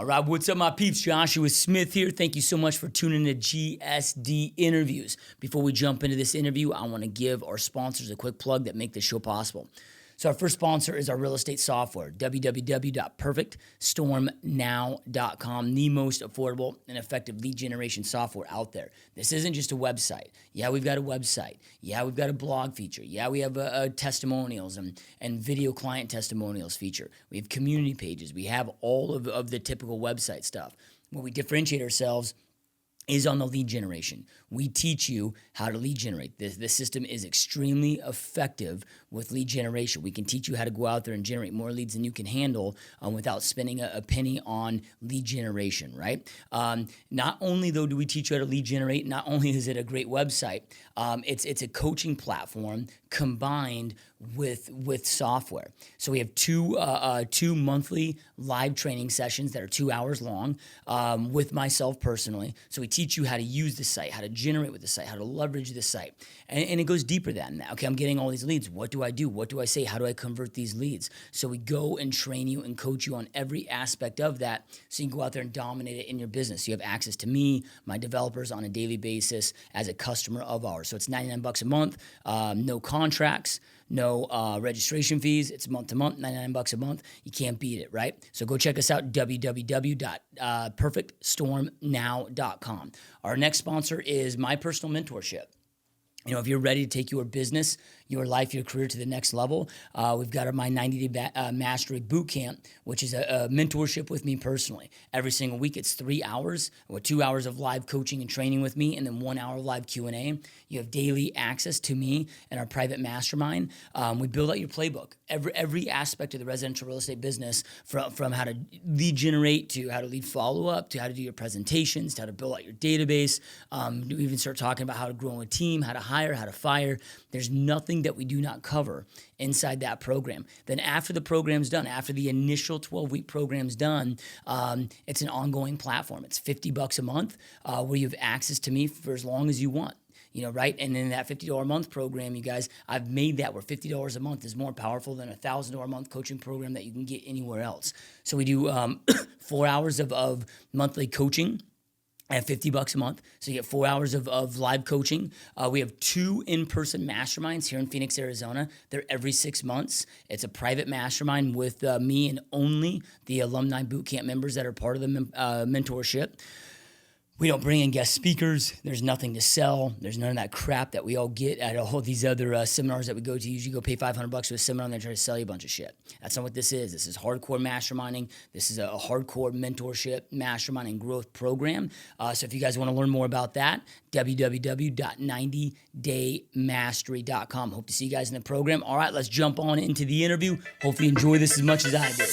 All right, what's up, my peeps? Joshua Smith here. Thank you so much for tuning in to GSD Interviews. Before we jump into this interview, I want to give our sponsors a quick plug that make this show possible. So our first sponsor is our real estate software, www.perfectstormnow.com, the most affordable and effective lead generation software out there. This isn't just a website. Yeah, we've got a website. Yeah, we've got a blog feature. Yeah, we have a testimonials and video client testimonials feature. We have community pages. We have all of the typical website stuff. Where we differentiate ourselves is on the lead generation. We teach you how to lead generate. The system is extremely effective with lead generation. We can teach you how to go out there and generate more leads than you can handle without spending a penny on lead generation, right? Not only, though, do we teach you how to lead generate, not only is it a great website, it's a coaching platform combined with software. So we have two monthly live training sessions that are 2 hours long with myself personally. So we teach you how to use the site, how to generate with the site, how to leverage the site. And it goes deeper than that. Okay, I'm getting all these leads. What do I do? What do I say? How do I convert these leads? So we go and train you and coach you on every aspect of that so you can go out there and dominate it in your business. You have access to me, my developers on a daily basis as a customer of ours. So it's $99 a month, no contracts, no registration fees. It's month to month, $99 a month. You can't beat it, right? So go check us out, www.perfectstormnow.com. Our next sponsor is my personal mentorship. You know, if you're ready to take your business, your life, your career to the next level, we've got my 90-day mastery boot camp, which is a mentorship with me personally. Every single week, it's 3 hours or 2 hours of live coaching and training with me, and then 1 hour live Q&A. You have daily access to me and our private mastermind. We build out your playbook, every aspect of the residential real estate business, from how to lead generate to how to lead follow-up to how to do your presentations to how to build out your database. We even start talking about how to grow a team, how to hire, how to fire. There's nothing that we do not cover inside that program. Then after the program's done, after the initial 12-week program's done, it's an ongoing platform. It's $50 a month where you have access to me for as long as you want. You know, right? And in that $50 a month program, you guys, I've made that where $50 a month is more powerful than a $1,000 a month coaching program that you can get anywhere else. So we do 4 hours of monthly coaching at $50 a month. So you get 4 hours of live coaching. We have 2 in-person masterminds here in Phoenix, Arizona. They're every 6 months. It's a private mastermind with me and only the alumni bootcamp members that are part of the mentorship. We don't bring in guest speakers. There's nothing to sell. There's none of that crap that we all get at all these other seminars that we go to. You usually go pay $500 to a seminar and they try to sell you a bunch of shit. That's not what this is. This is hardcore masterminding. This is a hardcore mentorship, mastermind, and growth program. So if you guys want to learn more about that, www.90daymastery.com. Hope to see you guys in the program. All right, let's jump on into the interview. Hopefully you enjoy this as much as I did.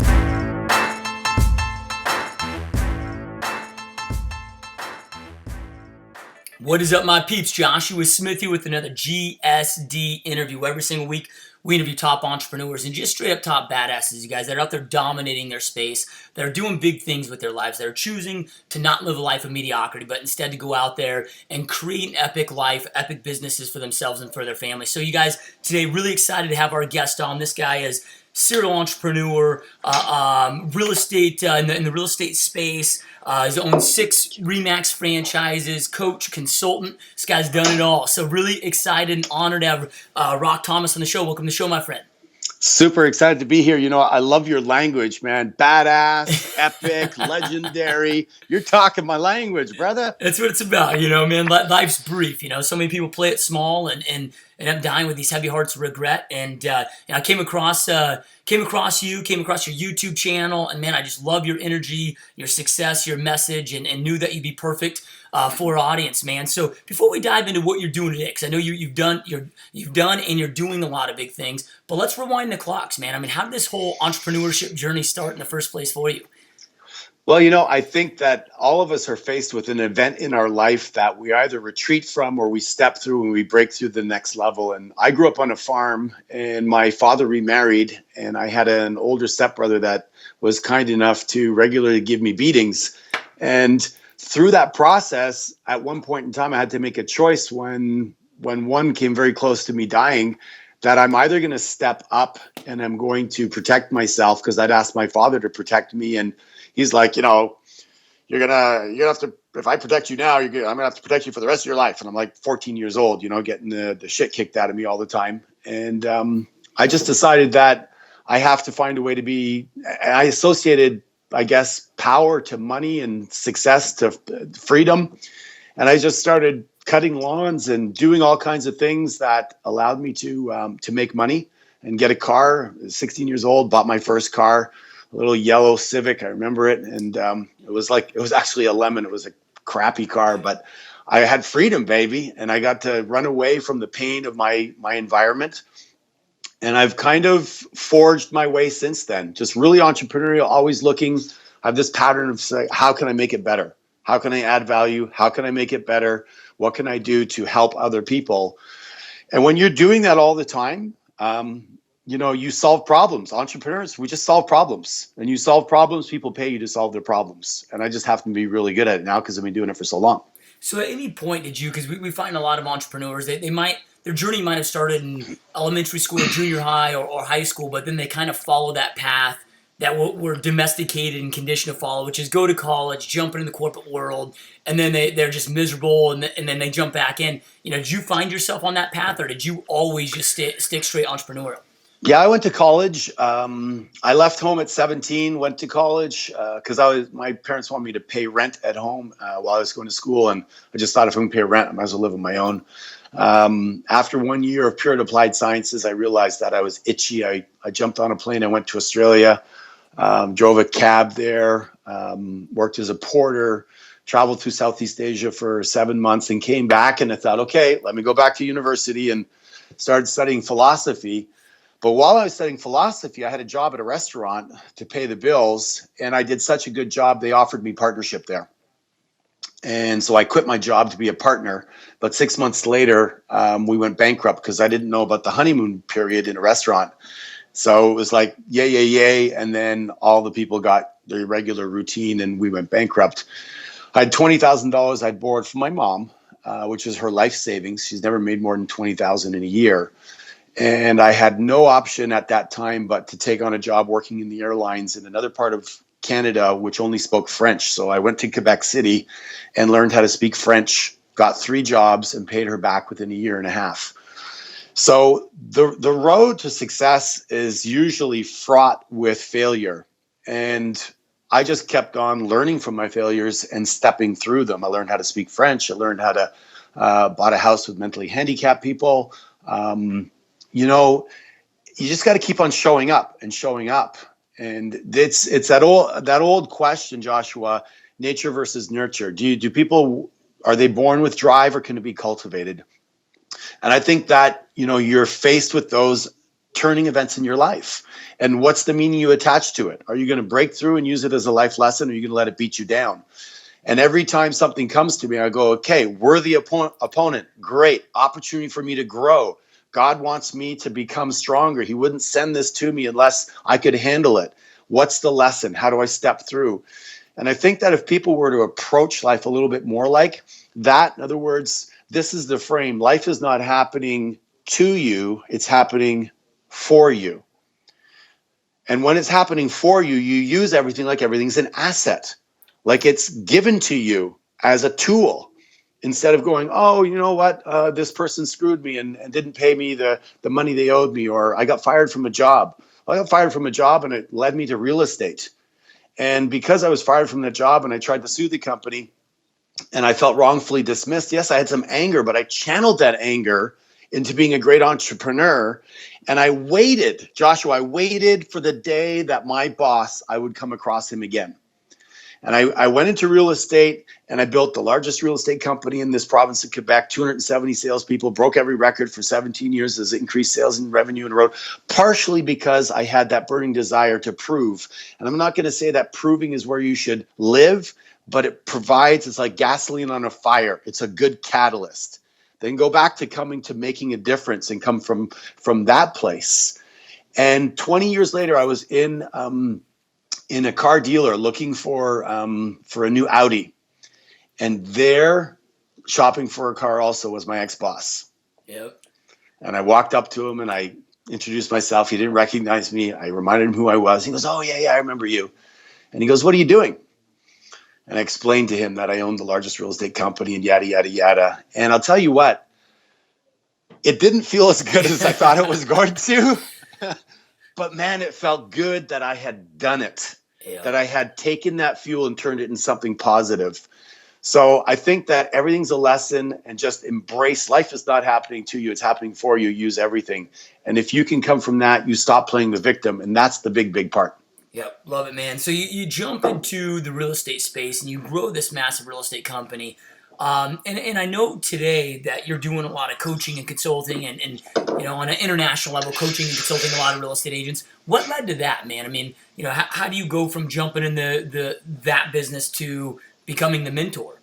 What is up, my peeps? Joshua Smith here with another GSD interview. Every single week, we interview top entrepreneurs and just straight up top badasses, you guys, that are out there dominating their space, that are doing big things with their lives, that are choosing to not live a life of mediocrity, but instead to go out there and create an epic life, epic businesses for themselves and for their family. So you guys, today, really excited to have our guest on. This guy is serial entrepreneur, real estate, in the real estate space. He's owned 6 RE/MAX franchises, coach, consultant. This guy's done it all. So really excited and honored to have Rock Thomas on the show. Welcome to the show, my friend. Super excited to be here. You know, I love your language, man. Badass, epic, legendary. You're talking my language, brother. That's what it's about, you know, man. Life's brief, you know. So many people play it small and end up dying with these heavy hearts of regret. And I came across your YouTube channel, and man, I just love your energy, your success, your message, and knew that you'd be perfect for our audience, man. So before we dive into what you're doing today, because I know you've done and you're doing a lot of big things, but let's rewind the clocks, man. I mean, how did this whole entrepreneurship journey start in the first place for you? Well, you know, I think that all of us are faced with an event in our life that we either retreat from or we step through and we break through the next level. And I grew up on a farm, and my father remarried, and I had an older stepbrother that was kind enough to regularly give me beatings. And through that process, at one point in time, I had to make a choice when one came very close to me dying, that I'm either going to step up and I'm going to protect myself, because I'd asked my father to protect me. And he's like, you know, you're gonna have to, if I protect you now, I'm gonna have to protect you for the rest of your life. And I'm like 14 years old, getting the shit kicked out of me all the time. And I just decided that I have to find a way to be. I associated, I guess, power to money and success to freedom, and I just started cutting lawns and doing all kinds of things that allowed me to make money and get a car. 16 years old, bought my first car, a little yellow Civic. I remember it. And it was actually a lemon. It was a crappy car, but I had freedom, baby. And I got to run away from the pain of my environment. And I've kind of forged my way since then, just really entrepreneurial, always looking. I have this pattern of saying, how can I make it better? How can I add value? How can I make it better? What can I do to help other people? And when you're doing that all the time, you solve problems. Entrepreneurs, we just solve problems. And you solve problems, people pay you to solve their problems. And I just happen to be really good at it now because I've been doing it for so long. So at any point did you, because we find a lot of entrepreneurs, their journey might have started in elementary school or junior high or high school, but then they kind of follow that path that we're domesticated and conditioned to follow, which is go to college, jump into the corporate world, and then they're just miserable, and then they jump back in. Did you find yourself on that path, or did you always just stick straight entrepreneurial? Yeah, I went to college. I left home at 17, went to college because my parents wanted me to pay rent at home while I was going to school. And I just thought if I'm going to pay rent, I might as well live on my own. After 1 year of pure and applied sciences, I realized that I was itchy. I jumped on a plane. I went to Australia, drove a cab there, worked as a porter, traveled through Southeast Asia for 7 months and came back. And I thought, okay, let me go back to university and started studying philosophy. But while I was studying philosophy, I had a job at a restaurant to pay the bills, and I did such a good job, they offered me partnership there. And so I quit my job to be a partner. But 6 months later, we went bankrupt because I didn't know about the honeymoon period in a restaurant. So it was like, yay, yay, yay. And then all the people got their regular routine, and we went bankrupt. I had $20,000 I'd borrowed from my mom, which is her life savings. She's never made more than $20,000 in a year. And I had no option at that time but to take on a job working in the airlines in another part of Canada, which only spoke French. So I went to Quebec City and learned how to speak French, got 3 jobs, and paid her back within a year and a half. So the road to success is usually fraught with failure. And I just kept on learning from my failures and stepping through them. I learned how to speak French. I learned how to bought a house with mentally handicapped people. You just got to keep on showing up and showing up. And it's that old question, Joshua, nature versus nurture. Do people, are they born with drive or can it be cultivated? And I think that, you're faced with those turning events in your life. And what's the meaning you attach to it? Are you going to break through and use it as a life lesson, or are you going to let it beat you down? And every time something comes to me, I go, okay, worthy opponent, great, opportunity for me to grow. God wants me to become stronger. He wouldn't send this to me unless I could handle it. What's the lesson? How do I step through? And I think that if people were to approach life a little bit more like that, in other words, this is the frame. Life is not happening to you, it's happening for you. And when it's happening for you, you use everything like everything's an asset, like it's given to you as a tool. Instead of going, oh, you know what, this person screwed me and didn't pay me the money they owed me, or I got fired from a job. Well, I got fired from a job and it led me to real estate. And because I was fired from that job and I tried to sue the company and I felt wrongfully dismissed, yes, I had some anger, but I channeled that anger into being a great entrepreneur. And I waited, Joshua, I waited for the day that my boss, I would come across him again. And I went into real estate and I built the largest real estate company in this province of Quebec, 270 salespeople, broke every record for 17 years as increased sales and revenue in a row, partially because I had that burning desire to prove. And I'm not going to say that proving is where you should live, but it's like gasoline on a fire. It's a good catalyst. Then go back to coming to making a difference and come from that place. And 20 years later, I was in a car dealer looking for a new Audi, and there, shopping for a car also was my ex-boss. Yep. And I walked up to him and I introduced myself. He didn't recognize me. I reminded him who I was. He goes, "Oh yeah, I remember you." And he goes, "What are you doing?" And I explained to him that I owned the largest real estate company and yada, yada, yada. And I'll tell you what, it didn't feel as good as I thought it was going to. But man, it felt good that I had done it, that I had taken that fuel and turned it into something positive. So I think that everything's a lesson, and just embrace life is not happening to you. It's happening for you. Use everything. And if you can come from that, you stop playing the victim. And that's the big, big part. Yep, love it, man. So you jump into the real estate space and you grow this massive real estate company. And I know today that you're doing a lot of coaching and consulting and on an international level, coaching and consulting a lot of real estate agents. What led to that, man? I mean, how do you go from jumping in that business to becoming the mentor?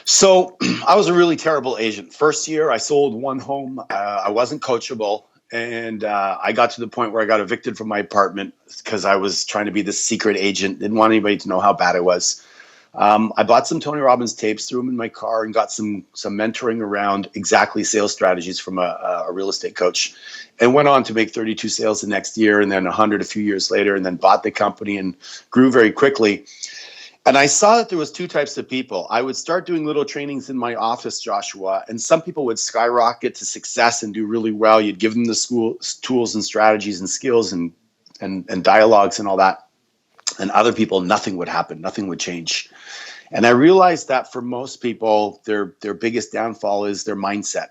So I was a really terrible agent. First year, I sold one home. I wasn't coachable. And I got to the point where I got evicted from my apartment because I was trying to be this secret agent. Didn't want anybody to know how bad I was. I bought some Tony Robbins tapes, threw them in my car, and got some mentoring around exactly sales strategies from a real estate coach, and went on to make 32 sales the next year, and then 100 a few years later, and then bought the company and grew very quickly. And I saw that there was two types of people. I would start doing little trainings in my office, Joshua, and some people would skyrocket to success and do really well. You'd give them the school tools and strategies and skills and dialogues and all that. And other people, nothing would happen. Nothing would change. And I realized that for most people, their biggest downfall is their mindset,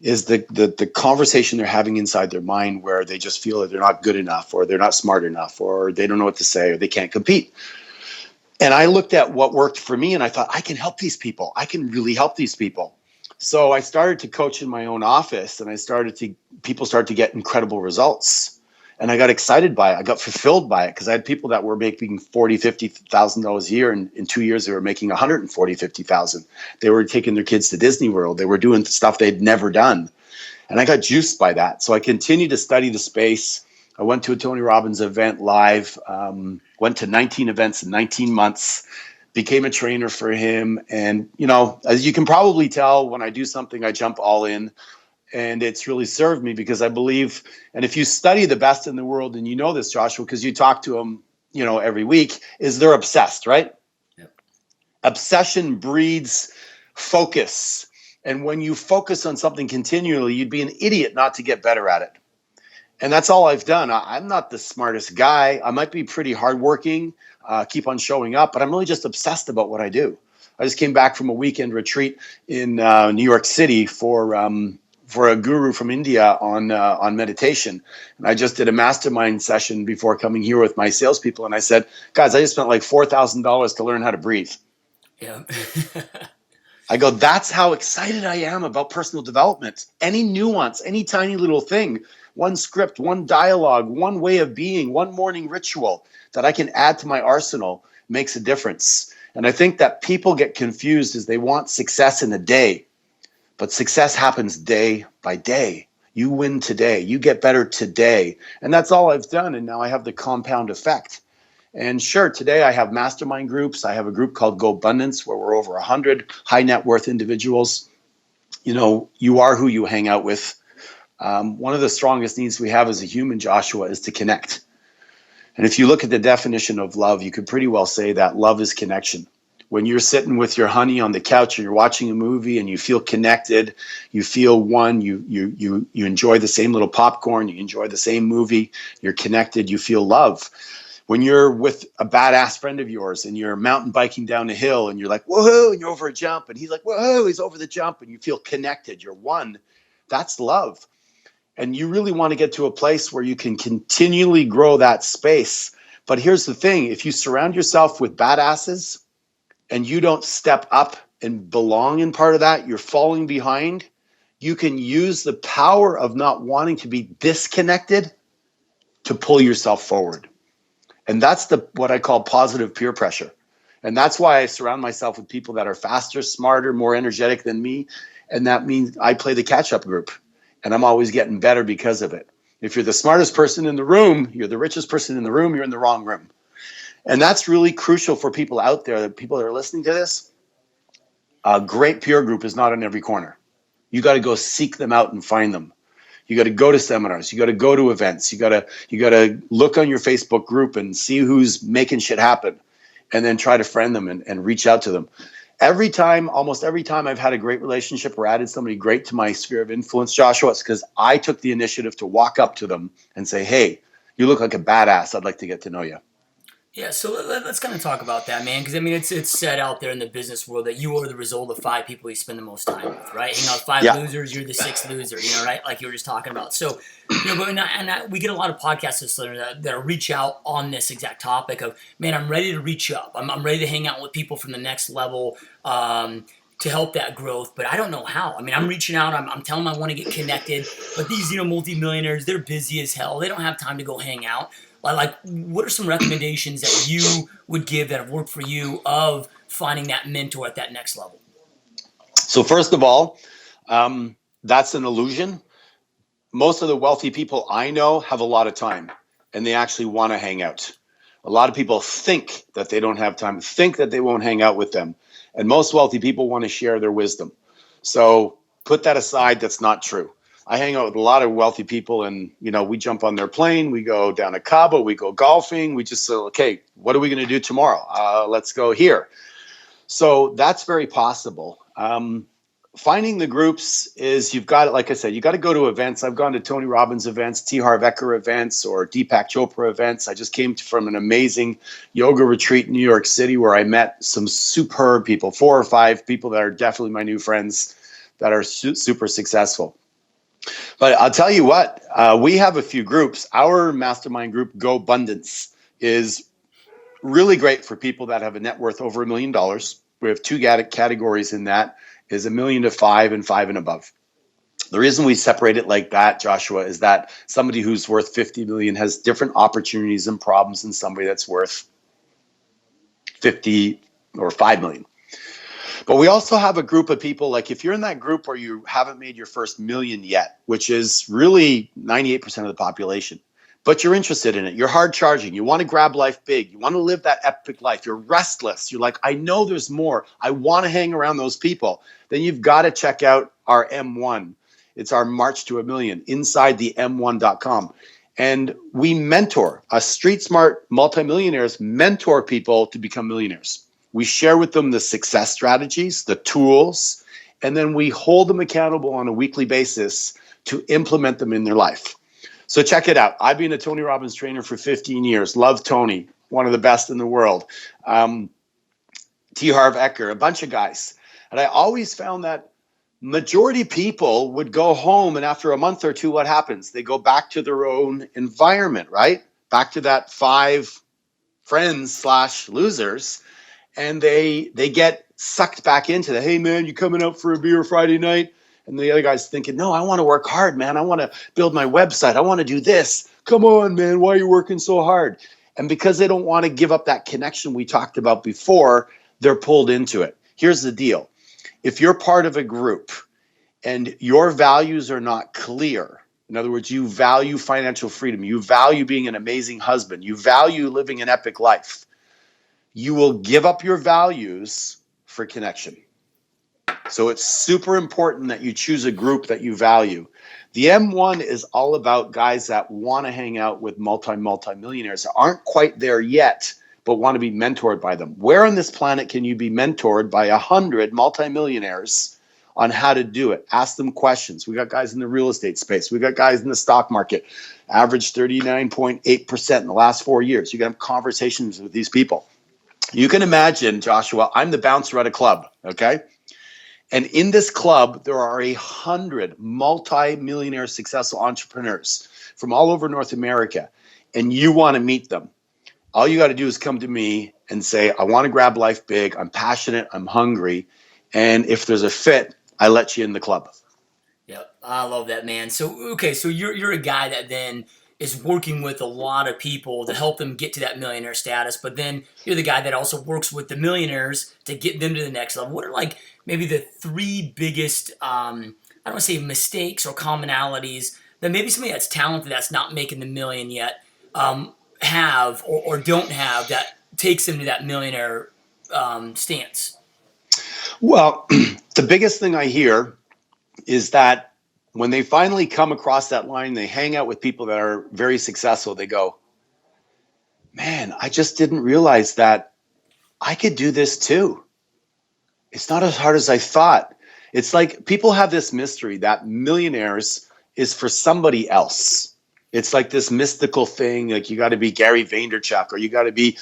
is the conversation they're having inside their mind, where they just feel that they're not good enough, or they're not smart enough, or they don't know what to say, or they can't compete. And I looked at what worked for me and I thought, I can help these people. I can really help these people. So I started to coach in my own office, and people started to get incredible results. And I got excited by it. I got fulfilled by it, because I had people that were making $40,000, $50,000 a year. And in 2 years, they were making $140,000, $50,000. They were taking their kids to Disney World. They were doing stuff they'd never done. And I got juiced by that. So I continued to study the space. I went to a Tony Robbins event live, went to 19 events in 19 months, became a trainer for him. And, as you can probably tell, when I do something, I jump all in. And it's really served me, because I believe, and if you study the best in the world, and you know this, Joshua, because you talk to them, every week, is they're obsessed, right? Yep. Obsession breeds focus. And when you focus on something continually, you'd be an idiot not to get better at it. And that's all I've done. I'm not the smartest guy. I might be pretty hardworking, keep on showing up, but I'm really just obsessed about what I do. I just came back from a weekend retreat in New York City for a guru from India on meditation. And I just did a mastermind session before coming here with my salespeople. And I said, guys, I just spent like $4,000 to learn how to breathe. Yeah. I go, that's how excited I am about personal development. Any nuance, any tiny little thing, one script, one dialogue, one way of being, one morning ritual that I can add to my arsenal makes a difference. And I think that people get confused, as they want success in a day. But success happens day by day. You win today. You get better today. And that's all I've done. And now I have the compound effect. And sure, today I have mastermind groups. I have a group called Go Abundance, where we're over 100 high net worth individuals. You are who you hang out with. One of the strongest needs we have as a human, Joshua, is to connect. And if you look at the definition of love, you could pretty well say that love is connection. When you're sitting with your honey on the couch, or you're watching a movie and you feel connected, you feel one, you enjoy the same little popcorn, you enjoy the same movie, you're connected, you feel love. When you're with a badass friend of yours and you're mountain biking down a hill and you're like, whoa, and you're over a jump, and he's like, whoa, he's over the jump, and you feel connected, you're one, that's love. And you really want to get to a place where you can continually grow that space. But here's the thing, if you surround yourself with badasses, and you don't step up and belong in part of that, you're falling behind, you can use the power of not wanting to be disconnected to pull yourself forward. And that's what I call positive peer pressure. And that's why I surround myself with people that are faster, smarter, more energetic than me. And that means I play the catch-up group. And I'm always getting better because of it. If you're the smartest person in the room, you're the richest person in the room, you're in the wrong room. And that's really crucial for people out there, the people that are listening to this. A great peer group is not in every corner. You got to go seek them out and find them. You got to go to seminars. You got to go to events. You got to look on your Facebook group and see who's making shit happen. and then try to friend them and reach out to them. Almost every time I've had a great relationship or added somebody great to my sphere of influence, Joshua, it's because I took the initiative to walk up to them and say, hey, you look like a badass. I'd like to get to know you. Yeah, so let's kind of talk about that, man, because I mean, it's said out there in the business world that you are the result of 5 people you spend the most time with, right? Hang out with 5 Yeah. losers, you're the 6th loser, right? Like you were just talking about. So, but we get a lot of podcast listeners that reach out on this exact topic of, man, I'm ready to reach up. I'm ready to hang out with people from the next level. To help that growth, but I don't know how. I mean, I'm reaching out. I'm telling them I want to get connected, but these multimillionaires, they're busy as hell. They don't have time to go hang out. Like, what are some recommendations that you would give that have worked for you of finding that mentor at that next level? So first of all, that's an illusion. Most of the wealthy people I know have a lot of time, and they actually want to hang out. A lot of people think that they don't have time, think that they won't hang out with them. And most wealthy people want to share their wisdom. So put that aside. That's not true. I hang out with a lot of wealthy people, and we jump on their plane, we go down to Cabo, we go golfing, we just say, okay, what are we going to do tomorrow? Let's go here. So that's very possible. Finding the groups is, you've got, like I said, you got to go to events. I've gone to Tony Robbins events, T. Harv Eker events, or Deepak Chopra events. I just came from an amazing yoga retreat in New York City where I met some superb people, 4 or 5 people that are definitely my new friends that are super successful. But I'll tell you what, we have a few groups. Our mastermind group, Go Abundance, is really great for people that have a net worth over $1 million. We have 2 categories in that, is $1 million to 5 and 5 and above. The reason we separate it like that, Joshua, is that somebody who's worth 50 million has different opportunities and problems than somebody that's worth 50 or 5 million. But we also have a group of people, like if you're in that group where you haven't made your first million yet, which is really 98% of the population, but you're interested in it, you're hard charging, you want to grab life big, you want to live that epic life, you're restless, you're like, I know there's more, I want to hang around those people, then you've got to check out our M1. It's our March to $1 Million inside the M1.com. And we mentor, street smart multimillionaires mentor people to become millionaires. We share with them the success strategies, the tools, and then we hold them accountable on a weekly basis to implement them in their life. So check it out. I've been a Tony Robbins trainer for 15 years. Love Tony, one of the best in the world. T. Harv Eker, a bunch of guys. And I always found that majority people would go home, and after a month or two, what happens? They go back to their own environment, right? Back to that 5 friends / losers. And they get sucked back into the, hey, man, you coming out for a beer Friday night? And the other guy's thinking, no, I want to work hard, man. I want to build my website. I want to do this. Come on, man. Why are you working so hard? And because they don't want to give up that connection we talked about before, they're pulled into it. Here's the deal. If you're part of a group and your values are not clear, in other words, you value financial freedom, you value being an amazing husband, you value living an epic life, you will give up your values for connection. So it's super important that you choose a group that you value. The M1 is all about guys that want to hang out with multimillionaires that aren't quite there yet, but want to be mentored by them. Where on this planet can you be mentored by 100 multimillionaires on how to do it? Ask them questions. We got guys in the real estate space. We got guys in the stock market, average 39.8% in the last 4 years. You can have conversations with these people. You can imagine, Joshua, I'm the bouncer at a club, okay? And in this club, there are 100 multi-millionaire successful entrepreneurs from all over North America, and you want to meet them. All you got to do is come to me and say, I want to grab life big, I'm passionate, I'm hungry, and if there's a fit, I let you in the club. Yep, I love that, man. So, okay, so you're a guy that then is working with a lot of people to help them get to that millionaire status, but then you're the guy that also works with the millionaires to get them to the next level. What are like maybe the 3 biggest, I don't want to say mistakes or commonalities that maybe somebody that's talented that's not making the million yet have or don't have that takes them to that millionaire stance? Well, the biggest thing I hear is that when they finally come across that line, they hang out with people that are very successful. They go, man, I just didn't realize that I could do this too. It's not as hard as I thought. It's like people have this mystery that millionaires is for somebody else. It's like this mystical thing, like you got to be Gary Vaynerchuk, or you got to be,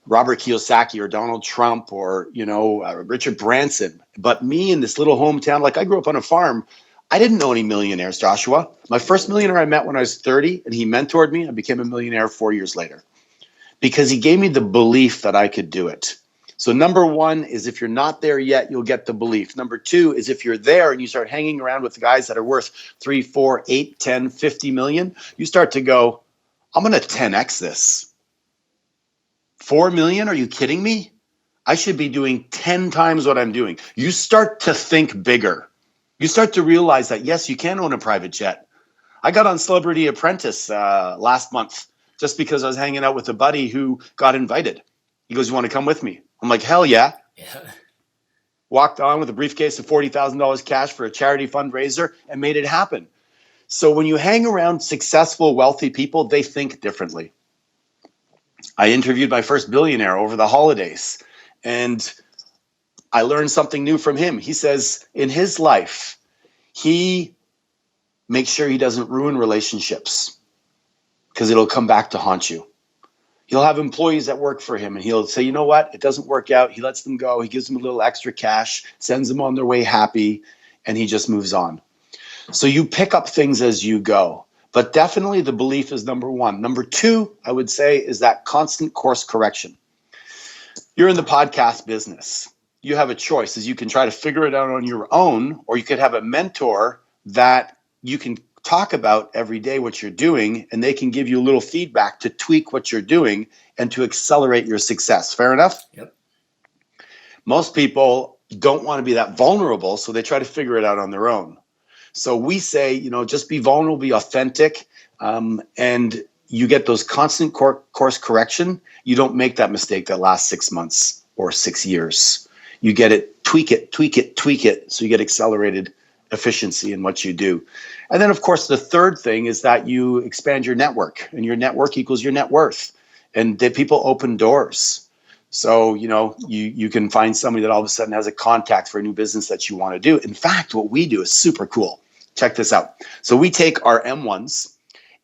Robert Kiyosaki or Donald Trump, or, Richard Branson. But me in this little hometown, like I grew up on a farm, I didn't know any millionaires, Joshua. My first millionaire I met when I was 30, and he mentored me. I became a millionaire 4 years later because he gave me the belief that I could do it. So number one is if you're not there yet, you'll get the belief. Number two is if you're there and you start hanging around with guys that are worth 3, 4, 8, 10, 50 million, you start to go, I'm going to 10x this. 4 million? Are you kidding me? I should be doing 10 times what I'm doing. You start to think bigger. You start to realize that, yes, you can own a private jet. I got on Celebrity Apprentice last month just because I was hanging out with a buddy who got invited. He goes, you want to come with me? I'm like, hell yeah. Walked on with a briefcase of $40,000 cash for a charity fundraiser and made it happen. So when you hang around successful, wealthy people, they think differently. I interviewed my first billionaire over the holidays, and I learned something new from him. He says in his life, he makes sure he doesn't ruin relationships because it'll come back to haunt you. He'll have employees that work for him and he'll say, you know what? It doesn't work out. He lets them go. He gives them a little extra cash, sends them on their way happy, and he just moves on. So you pick up things as you go. But definitely the belief is number one. Number two, I would say, is that constant course correction. You're in the podcast business. You have a choice, as you can try to figure it out on your own, or you could have a mentor that you can talk about every day what you're doing, and they can give you a little feedback to tweak what you're doing and to accelerate your success. Fair enough? Yep. Most people don't want to be that vulnerable, so they try to figure it out on their own. So we say, just be vulnerable, be authentic, and you get those constant course correction. You don't make that mistake that lasts 6 months or 6 years. You get it, tweak it, so you get accelerated efficiency in what you do. And then, of course, the third thing is that you expand your network, and your network equals your net worth. And people open doors. So, you can find somebody that all of a sudden has a contact for a new business that you want to do. In fact, what we do is super cool. Check this out. So we take our M1s,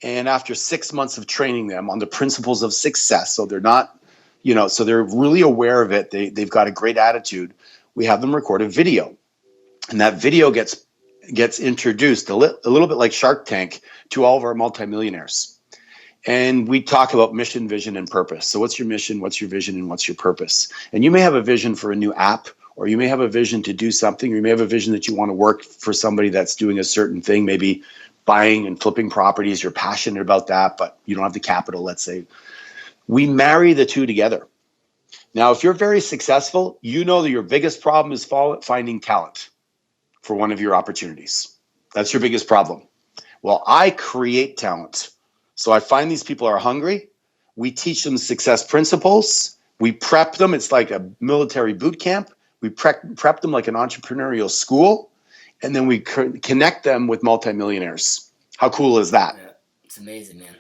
and after 6 months of training them on the principles of success, so they're not, so they're really aware of it. They've got a great attitude. We have them record a video, and that video gets introduced a little bit like Shark Tank to all of our multimillionaires. And we talk about mission, vision, and purpose. So what's your mission, what's your vision, and what's your purpose? And you may have a vision for a new app, or you may have a vision to do something, or you may have a vision that you want to work for somebody that's doing a certain thing, maybe buying and flipping properties. You're passionate about that, but you don't have the capital, let's say. We marry the two together. Now, if you're very successful, you know that your biggest problem is finding talent for one of your opportunities. That's your biggest problem. Well, I create talent. So I find these people are hungry. We teach them success principles. We prep them. It's like a military boot camp. We prep them like an entrepreneurial school. And then we connect them with multimillionaires. How cool is that? Yeah, it's amazing, man.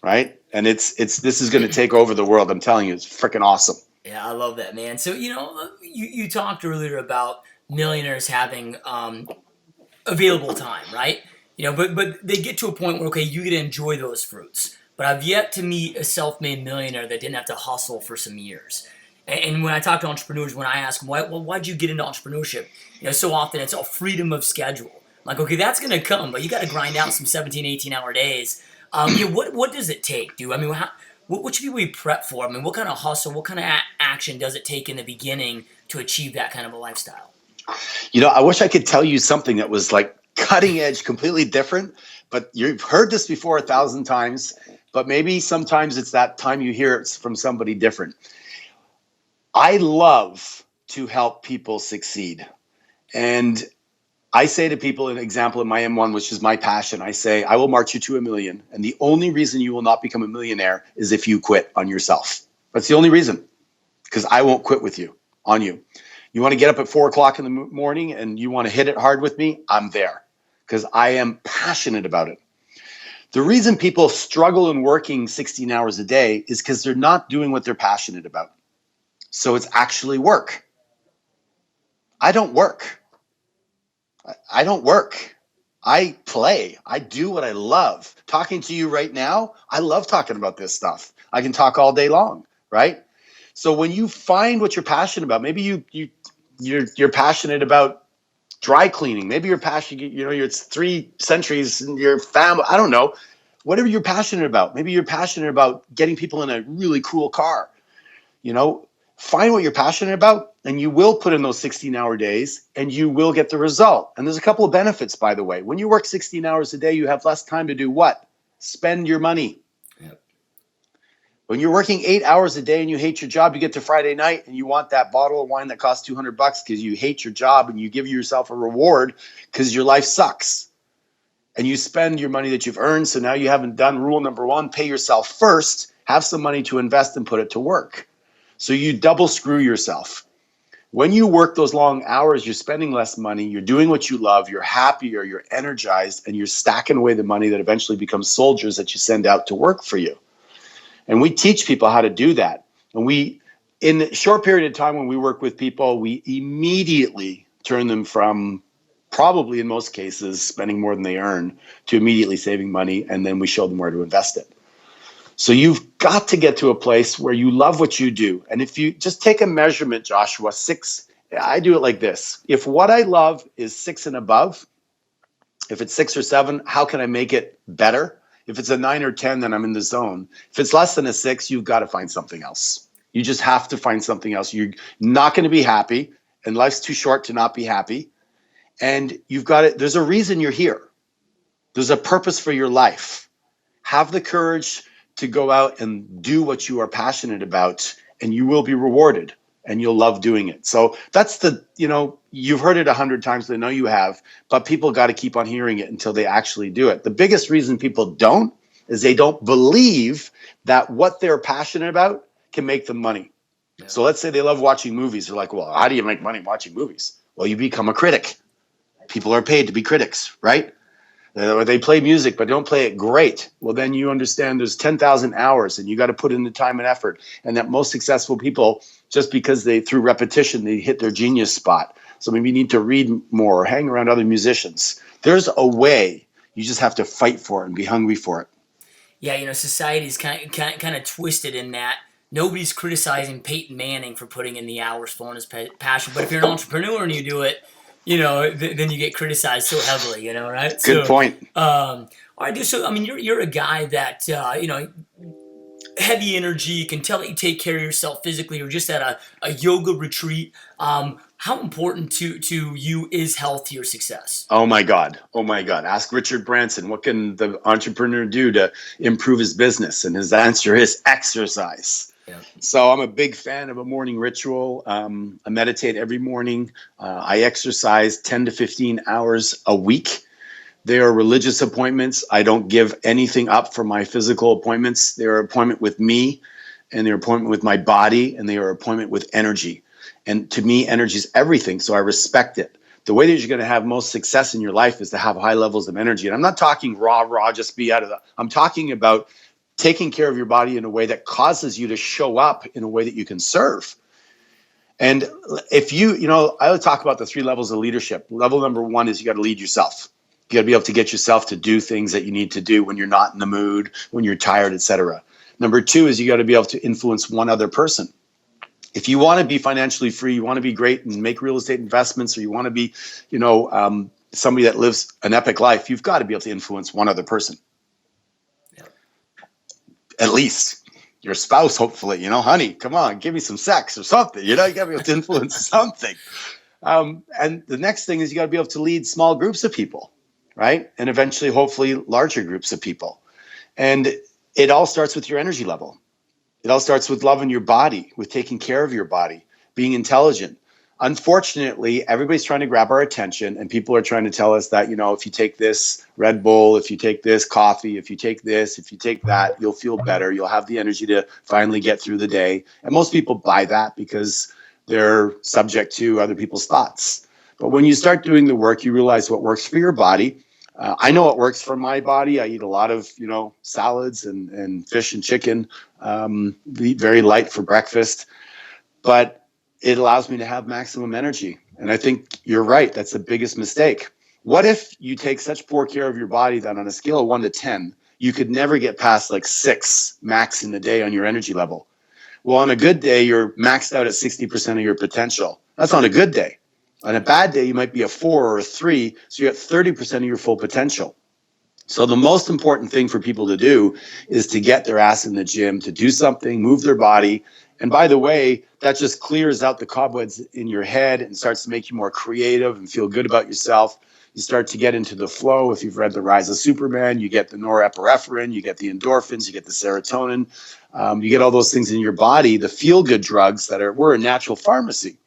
Right? And this is going to take over the world. I'm telling you, it's freaking awesome. Yeah, I love that, man. So, you talked earlier about millionaires having available time, right? But they get to a point where, okay, you get to enjoy those fruits. But I've yet to meet a self-made millionaire that didn't have to hustle for some years. And when I talk to entrepreneurs, when I ask them, why'd you get into entrepreneurship? So often it's all freedom of schedule. I'm like, okay, that's going to come, but you got to grind out some 17, 18-hour days. What does it take, dude? I mean, what should we prep for? I mean, what kind of hustle, what kind of action does it take in the beginning to achieve that kind of a lifestyle? I wish I could tell you something that was like cutting edge, completely different, but you've heard this before 1,000 times, but maybe sometimes it's that time you hear it from somebody different. I love to help people succeed. And I say to people, an example in my M1, which is my passion, I say, I will march you to 1 million. And the only reason you will not become a millionaire is if you quit on yourself. That's the only reason, because I won't quit with you, on you. You want to get up at 4 o'clock in the morning and you want to hit it hard with me? I'm there because I am passionate about it. The reason people struggle in working 16 hours a day is because they're not doing what they're passionate about. So it's actually work. I don't work. I don't work. I play. I do what I love. Talking to you right now, I love talking about this stuff. I can talk all day long, right? So when you find what you're passionate about, maybe you're passionate about dry cleaning. Maybe you're passionate, you're 3 centuries in your family. I don't know. Whatever you're passionate about. Maybe you're passionate about getting people in a really cool car. You know, find what you're passionate about, and you will put in those 16-hour days and you will get the result. And there's a couple of benefits, by the way. When you work 16 hours a day, you have less time to do what? Spend your money. Yep. When you're working 8 hours a day and you hate your job, you get to Friday night and you want that bottle of wine that costs $200 because you hate your job, and you give yourself a reward because your life sucks. And you spend your money that you've earned. So now you haven't done rule number 1, pay yourself first, have some money to invest and put it to work. So you double screw yourself. When you work those long hours, you're spending less money, you're doing what you love, you're happier, you're energized, and you're stacking away the money that eventually becomes soldiers that you send out to work for you. And we teach people how to do that. And in a short period of time when we work with people, we immediately turn them from, probably in most cases, spending more than they earn, to immediately saving money, and then we show them where to invest it. So you've got to get to a place where you love what you do. And if you just take a measurement, Joshua, 6, I do it like this. If what I love is 6 and above, if it's 6 or 7, how can I make it better? If it's a 9 or 10, then I'm in the zone. If it's less than a 6, you've got to find something else. You just have to find something else. You're not going to be happy, and life's too short to not be happy. And you've got it. There's a reason you're here. There's a purpose for your life. Have the courage to go out and do what you are passionate about, and you will be rewarded, and you'll love doing it. So that's you've heard it 100 times. I know you have, but people got to keep on hearing it until they actually do it. The biggest reason people don't is they don't believe that what they're passionate about can make them money. Yeah. So let's say they love watching movies. They're like, well, how do you make money watching movies? Well, you become a critic. People are paid to be critics, right? Or they play music but don't play it great. Well, then you understand there's 10,000 hours and you got to put in the time and effort. And that most successful people, just because through repetition, they hit their genius spot. So maybe you need to read more or hang around other musicians. There's a way. You just have to fight for it and be hungry for it. Yeah, society's kind of twisted in that nobody's criticizing Peyton Manning for putting in the hours for his passion. But if you're an entrepreneur and you do it, then you get criticized so heavily, right? Good point. All right, dude. So, you're a guy that, heavy energy. You can tell that you take care of yourself physically. You're just at a yoga retreat. How important to you is health to your success? Oh my God. Ask Richard Branson, what can the entrepreneur do to improve his business? And his answer is exercise. Yeah. So I'm a big fan of a morning ritual. I meditate every morning. I exercise 10 to 15 hours a week. They are religious appointments. I don't give anything up for my physical appointments. They're an appointment with me, and they're an appointment with my body, and they are an appointment with energy. And to me, energy is everything, so I respect it. The way that you're going to have most success in your life is to have high levels of energy. And I'm not talking raw, just be out of I'm talking about taking care of your body in a way that causes you to show up in a way that you can serve. And if I would talk about the 3 levels of leadership. Level number 1 is you got to lead yourself. You got to be able to get yourself to do things that you need to do when you're not in the mood, when you're tired, etc. Number 2 is you got to be able to influence one other person. If you want to be financially free, you want to be great and make real estate investments, or you want to be, somebody that lives an epic life, you've got to be able to influence one other person. Yep. At least your spouse, hopefully, honey, come on, give me some sex or something. You got to be able to influence something. And the next thing is you got to be able to lead small groups of people, right? And eventually, hopefully, larger groups of people. And it all starts with your energy level. It all starts with loving your body, with taking care of your body, being intelligent. Unfortunately, everybody's trying to grab our attention, and people are trying to tell us that, if you take this Red Bull, if you take this coffee, if you take this, if you take that, you'll feel better. You'll have the energy to finally get through the day. And most people buy that because they're subject to other people's thoughts. But when you start doing the work, you realize what works for your body. I know what works for my body. I eat a lot of, salads and fish and chicken, eat very light for breakfast. but it allows me to have maximum energy. And I think you're right. That's the biggest mistake. What if you take such poor care of your body that on a scale of 1 to 10, you could never get past like 6 max in a day on your energy level? Well, on a good day, you're maxed out at 60% of your potential. That's on a good day. On a bad day, you might be a 4 or a 3, so you're at 30% of your full potential. So the most important thing for people to do is to get their ass in the gym, to do something, move their body. And by the way, that just clears out the cobwebs in your head and starts to make you more creative and feel good about yourself. You start to get into the flow. If you've read The Rise of Superman, you get the norepinephrine, you get the endorphins, you get the serotonin, you get all those things in your body, the feel-good drugs we're a natural pharmacy.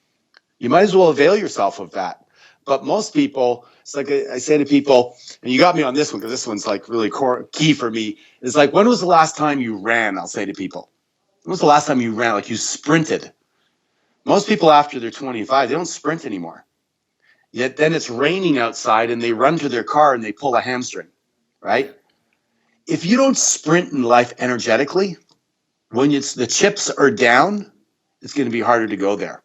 You might as well avail yourself of that. But most people, it's like I say to people, and you got me on this one because this one's like really key for me. It's like, when was the last time you ran? I'll say to people, when was the last time you ran? Like you sprinted. Most people after they're 25, they don't sprint anymore. Yet then it's raining outside and they run to their car and they pull a hamstring, right? If you don't sprint in life energetically, when the chips are down, it's going to be harder to go there.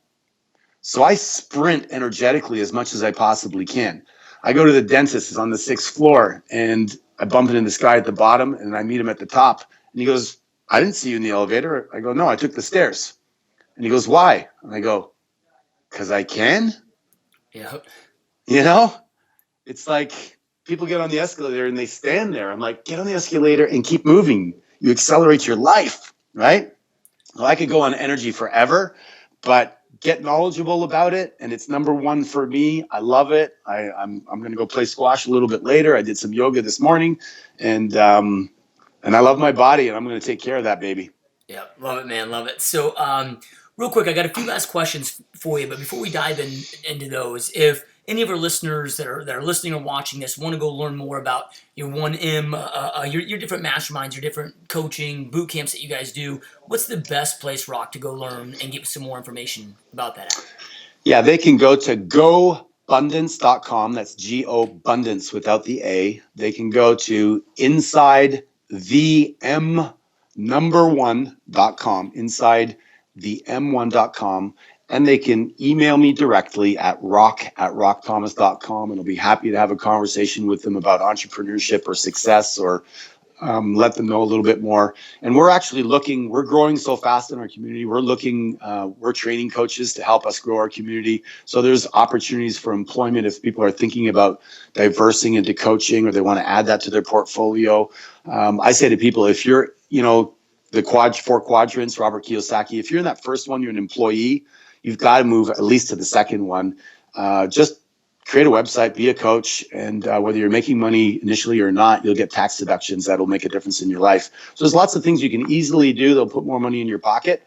So I sprint energetically as much as I possibly can. I go to the dentist, it's on the 6th floor, and I bump into this guy at the bottom, and I meet him at the top. And he goes, I didn't see you in the elevator. I go, no, I took the stairs. And he goes, why? And I go, because I can. Yeah. You know, it's like people get on the escalator and they stand there. I'm like, get on the escalator and keep moving. You accelerate your life, right? Well, I could go on energy forever, but get knowledgeable about it, and it's number one for me. I love it. I'm going to go play squash a little bit later. I did some yoga this morning, and I love my body, and I'm going to take care of that baby. Yeah, love it, man, love it. So, real quick, I got a few last questions for you, but before we dive into those, if any of our listeners that are listening or watching this want to go learn more about your 1M, your different masterminds, your different coaching boot camps that you guys do, what's the best place, Rock, to go learn and get some more information about that app? Yeah, they can go to GoBundance.com. That's GOBundance without the A. They can go to inside the M1.com, inside the M1.com, and they can email me directly at rock@rockthomas.com, and I'll be happy to have a conversation with them about entrepreneurship or success, or let them know a little bit more. And we're growing so fast in our community. We're training coaches to help us grow our community. So there's opportunities for employment if people are thinking about diversing into coaching or they want to add that to their portfolio. I say to people, if you're, the 4 quadrants, Robert Kiyosaki, if you're in that first one, you're an employee, you've got to move at least to the second one. Just create a website, be a coach, and whether you're making money initially or not, you'll get tax deductions that'll make a difference in your life. So there's lots of things you can easily do. They'll put more money in your pocket,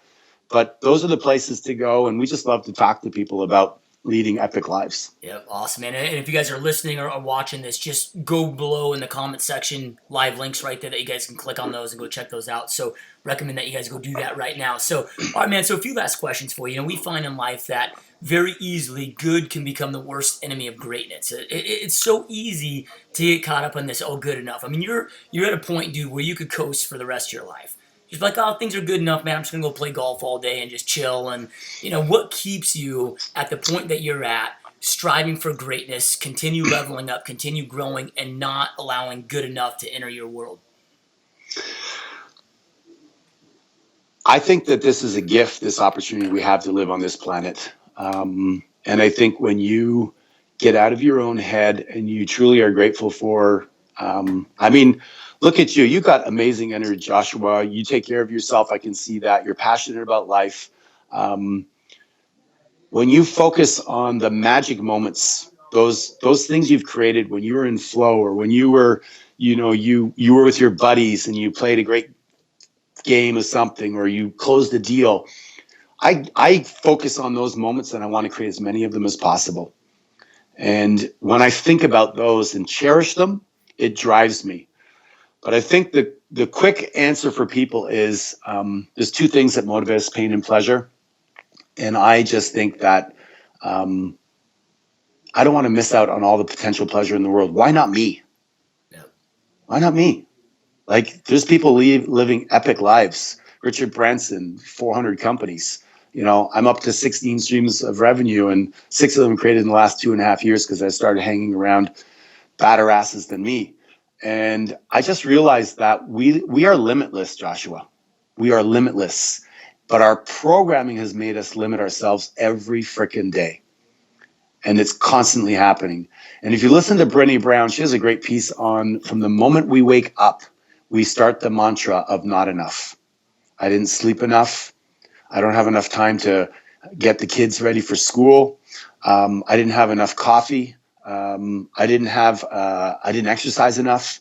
but those are the places to go. And we just love to talk to people about leading epic lives. Yeah, awesome, man. And if you guys are listening or watching this, just go below in the comment section, live links right there that you guys can click on those and go check those out. So recommend that you guys go do that right now. So, all right, man, so a few last questions for you. We find in life that very easily good can become the worst enemy of greatness. It's so easy to get caught up on this, oh, good enough. I mean, you're at a point, dude, where you could coast for the rest of your life. Just like, oh, things are good enough, man. I'm just going to go play golf all day and just chill. And, what keeps you at the point that you're at, striving for greatness, continue leveling up, continue growing, and not allowing good enough to enter your world? I think that this is a gift, this opportunity we have to live on this planet. And I think when you get out of your own head and you truly are grateful for, look at you. You got amazing energy, Joshua. You take care of yourself. I can see that. You're passionate about life. When you focus on the magic moments, those things you've created when you were in flow, or when you were, you were with your buddies and you played a great game of something, or you closed a deal. I focus on those moments and I want to create as many of them as possible. And when I think about those and cherish them, it drives me. But I think the quick answer for people is there's 2 things that motivate us: pain and pleasure. And I just think that I don't want to miss out on all the potential pleasure in the world. Why not me? Yeah. Why not me? Like, there's people living epic lives. Richard Branson, 400 companies. I'm up to 16 streams of revenue, and 6 of them created in the last 2.5 years because I started hanging around badder asses than me. And I just realized that we are limitless, Joshua. We are limitless. But our programming has made us limit ourselves every freaking day. And it's constantly happening. And if you listen to Brené Brown, she has a great piece on from the moment we wake up, we start the mantra of not enough. I didn't sleep enough. I don't have enough time to get the kids ready for school. I didn't have enough coffee. I didn't exercise enough.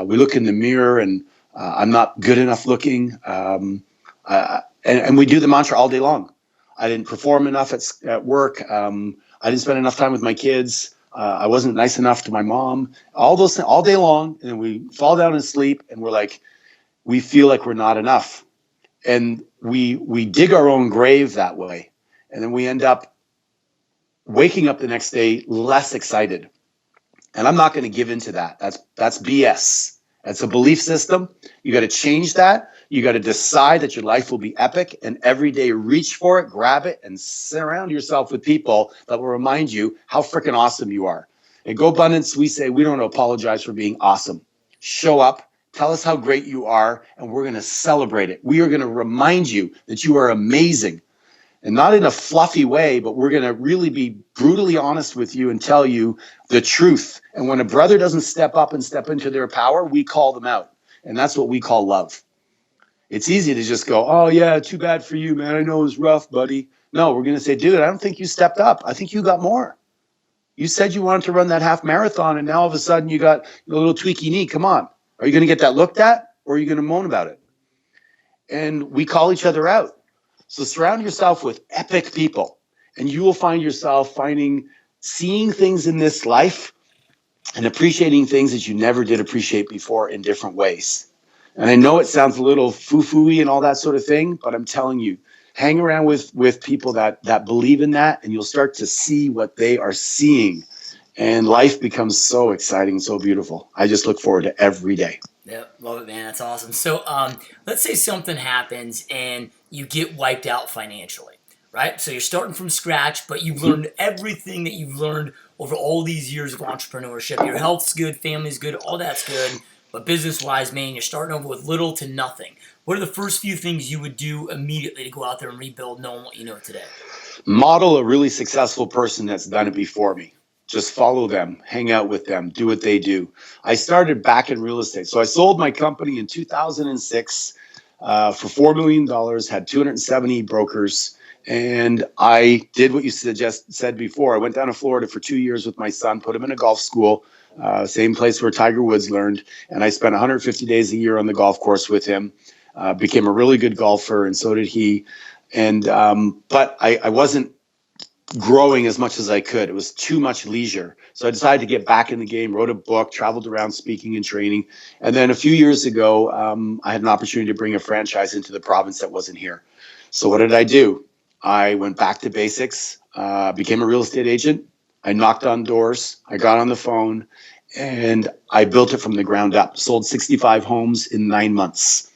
We look in the mirror and I'm not good enough looking. And we do the mantra all day long. I didn't perform enough at work. I didn't spend enough time with my kids. I wasn't nice enough to my mom. All those things all day long. And then we fall down and sleep and we feel like we're not enough. And we dig our own grave that way. And then we end up waking up the next day less excited. And I'm not going to give into that. That's BS. That's a belief system. You got to change that. You got to decide that your life will be epic, and every day reach for it, grab it, and surround yourself with people that will remind you how freaking awesome you are. At Go Abundance, we say we don't apologize for being awesome. Show up, tell us how great you are, and we're going to celebrate it. We are going to remind you that you are amazing. And not in a fluffy way, but we're going to really be brutally honest with you and tell you the truth. And when a brother doesn't step up and step into their power, we call them out. And that's what we call love. It's easy to just go, oh, yeah, too bad for you, man. I know it was rough, buddy. No, we're going to say, dude, I don't think you stepped up. I think you got more. You said you wanted to run that half marathon, and now all of a sudden you got a little tweaky knee. Come on. Are you going to get that looked at, or are you going to moan about it? And we call each other out. So surround yourself with epic people, and you will find yourself seeing things in this life and appreciating things that you never did appreciate before in different ways. And I know it sounds a little foo-foo-y and all that sort of thing, but I'm telling you, hang around with people that believe in that, and you'll start to see what they are seeing. And life becomes so exciting, so beautiful. I just look forward to every day. Yep, love it, man. That's awesome. So, let's say something happens and you get wiped out financially, right? So you're starting from scratch, but you've learned everything that you've learned over all these years of entrepreneurship. Your health's good, family's good, all that's good, but business-wise, man, you're starting over with little to nothing. What are the first few things you would do immediately to go out there and rebuild knowing what you know today? Model a really successful person that's done it before me. Just follow them, hang out with them, do what they do. I started back in real estate. So I sold my company in 2006 for $4 million, had 270 brokers. And I did what you said before. I went down to Florida for 2 years with my son, put him in a golf school, same place where Tiger Woods learned. And I spent 150 days a year on the golf course with him, became a really good golfer, and so did he. And but I wasn't growing as much as I could. It was too much leisure. So I decided to get back in the game, wrote a book, traveled around speaking and training. And then a few years ago, I had an opportunity to bring a franchise into the province that wasn't here. So what did I do? I went back to basics, became a real estate agent. I knocked on doors. I got on the phone, and I built it from the ground up. Sold 65 homes in 9 months.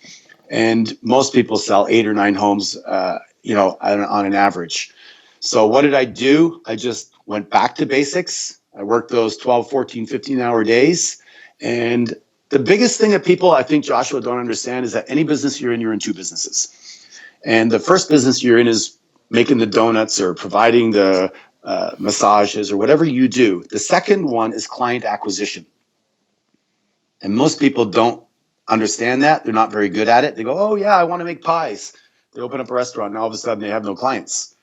And most people sell 8 or 9 homes, on an average. So what did I do? I just went back to basics. I worked those 12, 14, 15-hour days. And the biggest thing that people, I think, Joshua, don't understand is that any business you're in 2 businesses. And the first business you're in is making the donuts or providing the massages or whatever you do. The second one is client acquisition. And most people don't understand that. They're not very good at it. They go, oh, yeah, I want to make pies. They open up a restaurant, and all of a sudden they have no clients.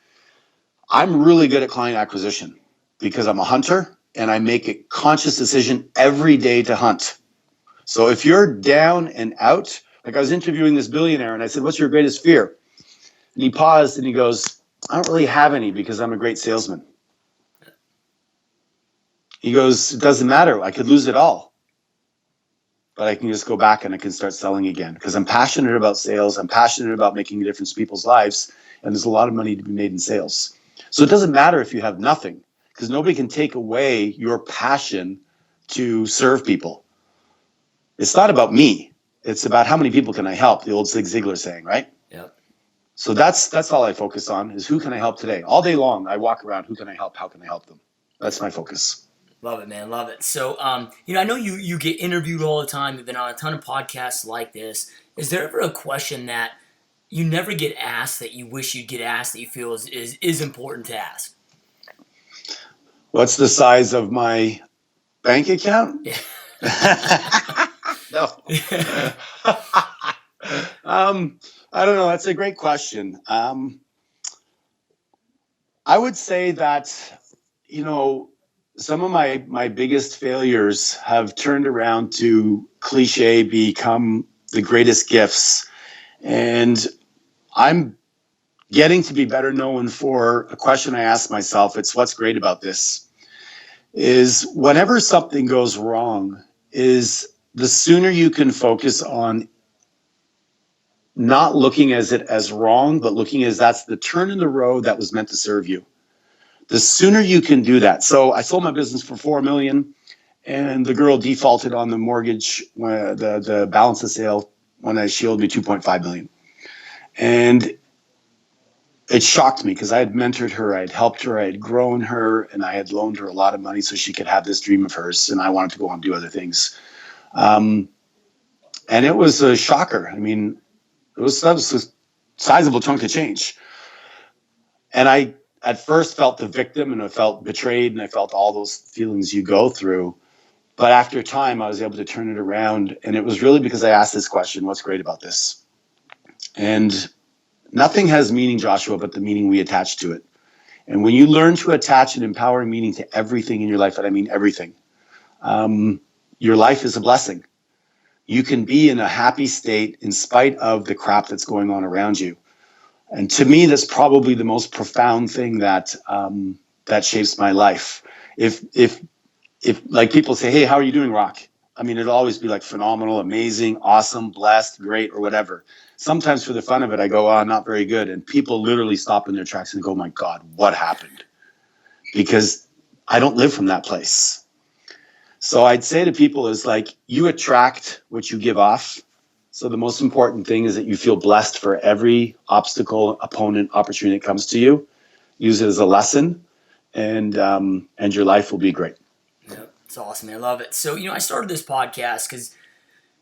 I'm really good at client acquisition because I'm a hunter, and I make a conscious decision every day to hunt. So if you're down and out, like I was interviewing this billionaire and I said, what's your greatest fear? And he paused and he goes, I don't really have any because I'm a great salesman. He goes, it doesn't matter. I could lose it all, but I can just go back and I can start selling again because I'm passionate about sales. I'm passionate about making a difference in people's lives. And there's a lot of money to be made in sales. So it doesn't matter if you have nothing, because nobody can take away your passion to serve people. It's not about me. It's about how many people can I help, the old Zig Ziglar saying, right? Yep. So that's all I focus on is who can I help today? All day long, I walk around, who can I help? How can I help them? That's my focus. Love it, man. Love it. So, I know you get interviewed all the time. You've been on a ton of podcasts like this. Is there ever a question that you never get asked that you wish you'd get asked that you feel is important to ask? What's the size of my bank account? Yeah. No. I don't know. That's a great question. I would say that, some of my biggest failures have turned around to cliche become the greatest gifts. And I'm getting to be better known for a question I ask myself. It's what's great about this is whenever something goes wrong is the sooner you can focus on not looking as it as wrong, but looking as that's the turn in the road that was meant to serve you. The sooner you can do that. So I sold my business for $4 million, and the girl defaulted on the mortgage, the balance of sale when she owed me $2.5 million, and it shocked me because I had mentored her, I had helped her, I had grown her, and I had loaned her a lot of money so she could have this dream of hers, and I wanted to go on and do other things. And it was a shocker. I mean, that was a sizable chunk of change. And I at first felt the victim and I felt betrayed and I felt all those feelings you go through. But after time, I was able to turn it around. And it was really because I asked this question, what's great about this? And nothing has meaning, Joshua, but the meaning we attach to it. And when you learn to attach an empowering meaning to everything in your life, and I mean everything, your life is a blessing. You can be in a happy state in spite of the crap that's going on around you. And to me, that's probably the most profound thing that that shapes my life. If like people say, "Hey, how are you doing, Rock?" I mean, it'll always be like phenomenal, amazing, awesome, blessed, great, or whatever. Sometimes for the fun of it, I go, "Oh, not very good," and people literally stop in their tracks and go, "My God, what happened?" Because I don't live from that place. So I'd say to people is like, you attract what you give off. So the most important thing is that you feel blessed for every obstacle, opponent, opportunity that comes to you. Use it as a lesson, and your life will be great. Yeah, it's awesome, man. I love it. So, I started this podcast because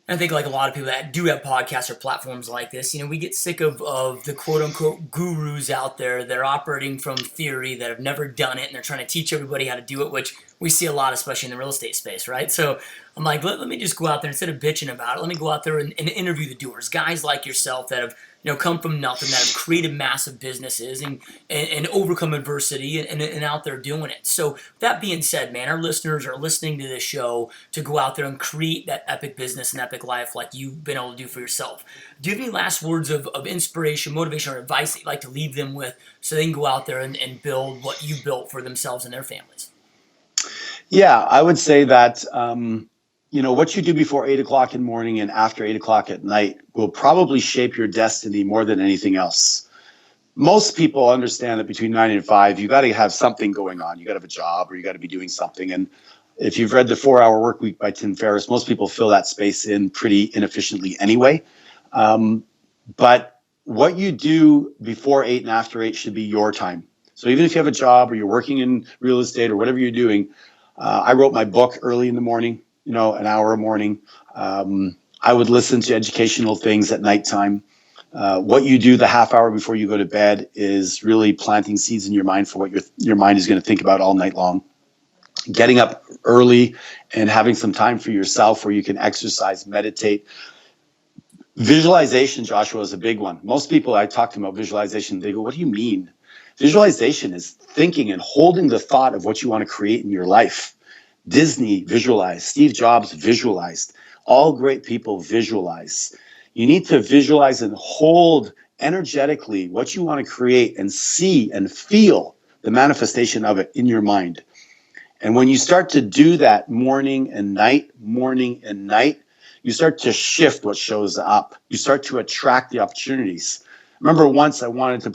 I think like a lot of people that do have podcasts or platforms like this, we get sick of the quote unquote gurus out there that are operating from theory that have never done it and they're trying to teach everybody how to do it, which we see a lot, especially in the real estate space, right? So I'm like, let me just go out there instead of bitching about it. Let me go out there and interview the doers, guys like yourself that have come from nothing, that have created massive businesses and overcome adversity and out there doing it. So that being said, man, our listeners are listening to this show to go out there and create that epic business and epic life like you've been able to do for yourself. Do you have any last words of inspiration, motivation, or advice that you'd like to leave them with so they can go out there and build what you built for themselves and their families? Yeah, I would say that what you do before 8 o'clock in the morning and after 8 o'clock at night will probably shape your destiny more than anything else. Most people understand that between 9 and 5, you got to have something going on. You got to have a job or you got to be doing something. And if you've read The 4-Hour Workweek by Tim Ferriss, most people fill that space in pretty inefficiently anyway. But what you do before 8 and after 8 should be your time. So even if you have a job or you're working in real estate or whatever you're doing, I wrote my book early in the morning, an hour a morning. I would listen to educational things at nighttime. What you do the half hour before you go to bed is really planting seeds in your mind for what your mind is going to think about all night long. Getting up early and having some time for yourself where you can exercise, meditate. Visualization, Joshua, is a big one. Most people I talk to them about visualization, they go, "What do you mean?" Visualization is thinking and holding the thought of what you want to create in your life. Disney visualized, Steve Jobs visualized, all great people visualize. You need to visualize and hold energetically what you want to create and see and feel the manifestation of it in your mind. And when you start to do that morning and night, you start to shift what shows up. You start to attract the opportunities. Remember once I wanted to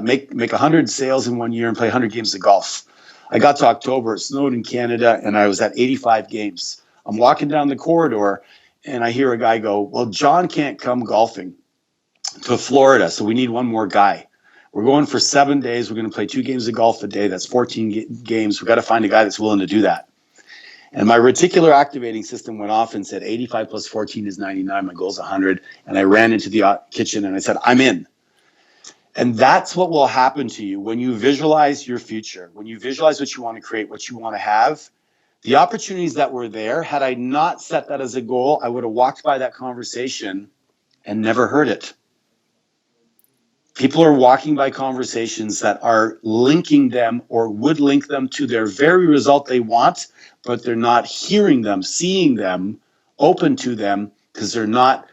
make 100 sales in 1 year and play 100 games of golf. I got to October, it snowed in Canada, and I was at 85 games. I'm walking down the corridor, and I hear a guy go, "Well, John can't come golfing." to Florida. So we need one more guy. We're going for 7 days. We're going to play 2 games of golf a day. That's 14 games. We've got to find a guy that's willing to do that. And my reticular activating system went off and said 85 plus 14 is 99. My goal is 100. And I ran into the kitchen and I said, I'm in. And that's what will happen to you when you visualize your future, when you visualize what you want to create, what you want to have. The opportunities that were there, had I not set that as a goal, I would have walked by that conversation and never heard it. People are walking by conversations that are linking them or would link them to their very result they want, but they're not hearing them, seeing them, open to them, because they're not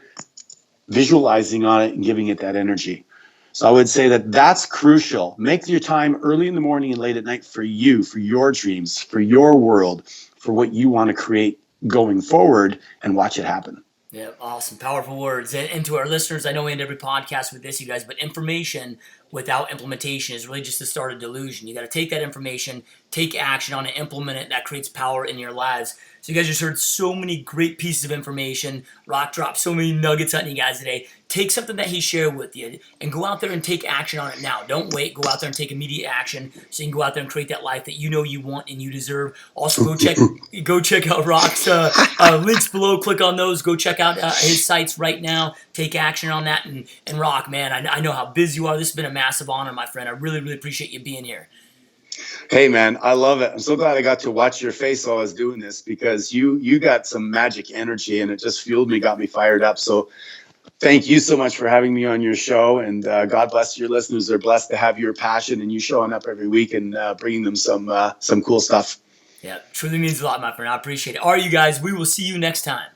visualizing on it and giving it that energy. So I would say that that's crucial. Make your time early in the morning and late at night for you, for your dreams, for your world, for what you want to create going forward, and watch it happen. Yeah, awesome. Powerful words. And to our listeners, I know we end every podcast with this, you guys, but information without implementation is really just the start of delusion. You got to take that information, take action on it, implement it. That creates power in your lives. So you guys just heard so many great pieces of information. Rock dropped so many nuggets on you guys today. Take something that he shared with you and go out there and take action on it now. Don't wait. Go out there and take immediate action so you can go out there and create that life that you know you want and you deserve. Also, go check out Rock's links below. Click on those. Go check out his sites right now. Take action on that. And Rock, man, I know how busy you are. This has been a massive honor, my friend. I really, really appreciate you being here. Hey, man, I love it. I'm so glad I got to watch your face while I was doing this, because you got some magic energy and it just fueled me, got me fired up. So thank you so much for having me on your show, and God bless your listeners. They're blessed to have your passion and you showing up every week and bringing them some cool stuff. Yeah, truly means a lot, my friend. I appreciate it. All right, you guys, we will see you next time.